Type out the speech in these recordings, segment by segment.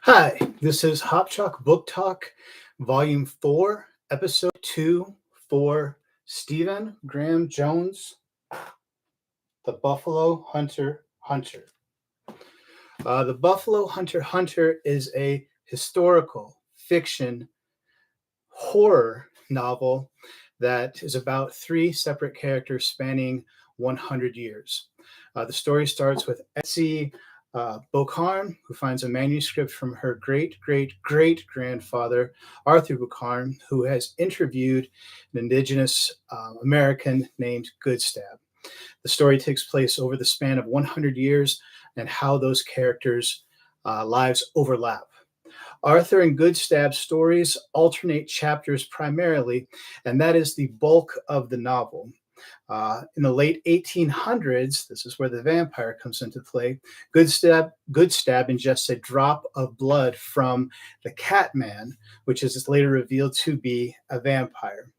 Hi, this is Hop Chalk Book Talk, Volume 4, Episode 2 for Stephen Graham Jones, The Buffalo Hunter Hunter. The Buffalo Hunter Hunter is a historical fiction horror novel that is about three separate characters spanning 100 years. The story starts with Etsy Bocarn, who finds a manuscript from her great grandfather, Arthur Bocarn, who has interviewed an Indigenous American named Goodstab. The story takes place over the span of 100 years and how those characters' lives overlap. Arthur and Goodstab's stories alternate chapters primarily, and that is the bulk of the novel. In the late 1800s, this is where the vampire comes into play. Goodstab ingests a drop of blood from the Catman, which is later revealed to be a vampire,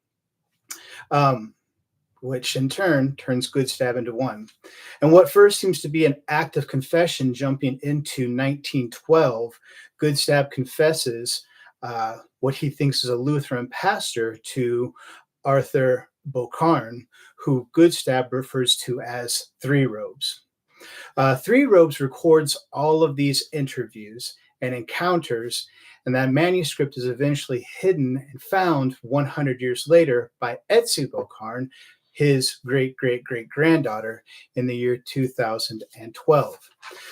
which in turn turns Goodstab into one. And what first seems to be an act of confession jumping into 1912, Goodstab confesses what he thinks is a Lutheran pastor to Arthur Bocarn, who Goodstab refers to as Three Robes. Three Robes records all of these interviews and encounters, and that manuscript is eventually hidden and found 100 years later by Etsy Bocarn, his great-great-great-granddaughter, in the year 2012.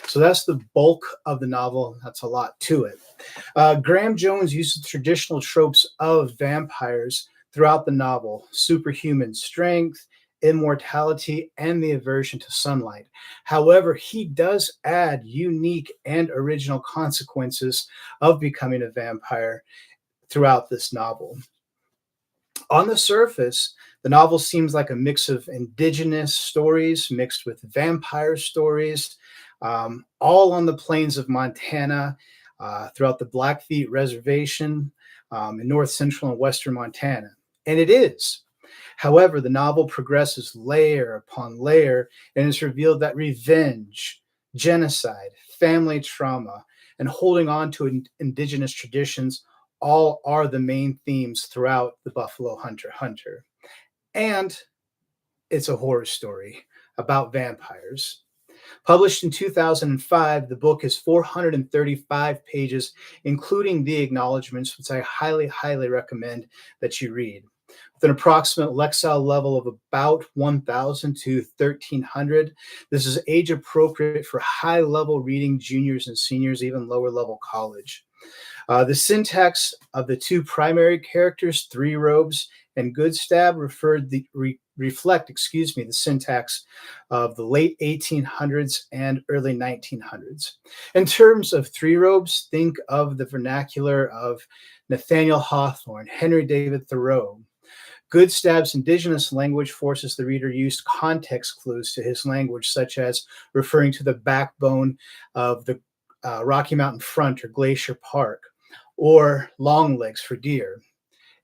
So that's the bulk of the novel. That's a lot to it. Graham Jones uses traditional tropes of vampires throughout the novel: superhuman strength, immortality, and the aversion to sunlight. However, he does add unique and original consequences of becoming a vampire throughout this novel. On the surface, the novel seems like a mix of indigenous stories mixed with vampire stories, all on the plains of Montana, throughout the Blackfeet Reservation, in north central and western Montana. And it is. However, the novel progresses layer upon layer, and it's revealed that revenge, genocide, family trauma, and holding on to indigenous traditions all are the main themes throughout the Buffalo Hunter Hunter. And it's a horror story about vampires. Published in 2005, the book is 435 pages, including the acknowledgments, which I highly recommend that you read. With an approximate Lexile level of about 1,000 to 1,300, this is age appropriate for high-level reading juniors and seniors, even lower-level college. The syntax of the two primary characters, Three Robes and Goodstab, reflect the syntax of the late 1800s and early 1900s. In terms of Three Robes, think of the vernacular of Nathaniel Hawthorne, Henry David Thoreau. Goodstab's indigenous language forces the reader to use context clues to his language, such as referring to the backbone of the Rocky Mountain Front or Glacier Park, or long legs for deer.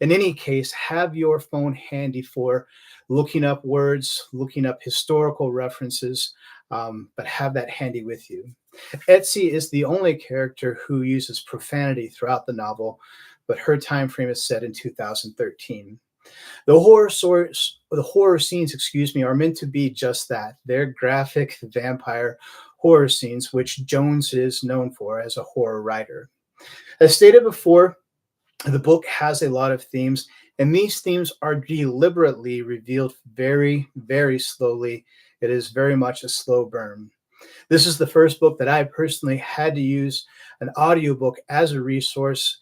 In any case, have your phone handy for looking up words, looking up historical references, but have that handy with you. Etsy is the only character who uses profanity throughout the novel, but her time frame is set in 2013. The horror scenes, are meant to be just that. They're graphic vampire horror scenes, which Jones is known for as a horror writer. As stated before, the book has a lot of themes, and these themes are deliberately revealed very slowly. It is very much a slow burn. This is the first book that I personally had to use an audiobook as a resource,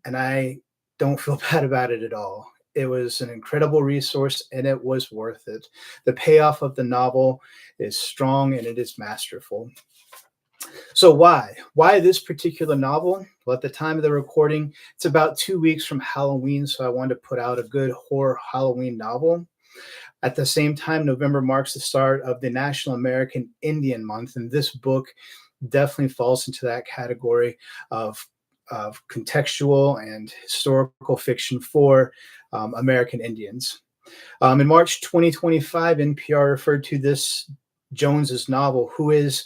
and I don't feel bad about it at all. It was an incredible resource, and it was worth it. The payoff of the novel is strong, and it is masterful. So why this particular novel? Well, at the time of the recording, it's about 2 weeks from Halloween, so I wanted to put out a good horror Halloween novel. At the same time, November marks the start of the National American Indian Month, and this book definitely falls into that category of contextual and historical fiction for American Indians. In March 2025, NPR referred to this Jones's novel, who is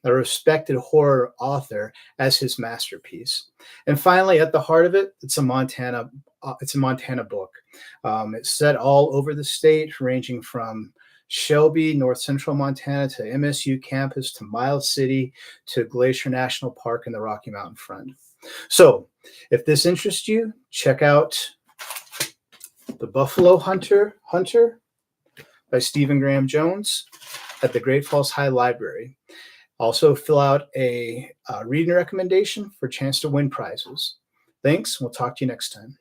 a respected horror author, as his masterpiece. And finally, at the heart of it, it's a Montana book. It's set all over the state, ranging from Shelby, north central Montana, to MSU campus, to Miles City, to Glacier National Park in the Rocky Mountain Front. So if this interests you, check out The Buffalo Hunter by Stephen Graham Jones at the Great Falls High Library. Also fill out a reading recommendation for a chance to win prizes. Thanks. We'll talk to you next time.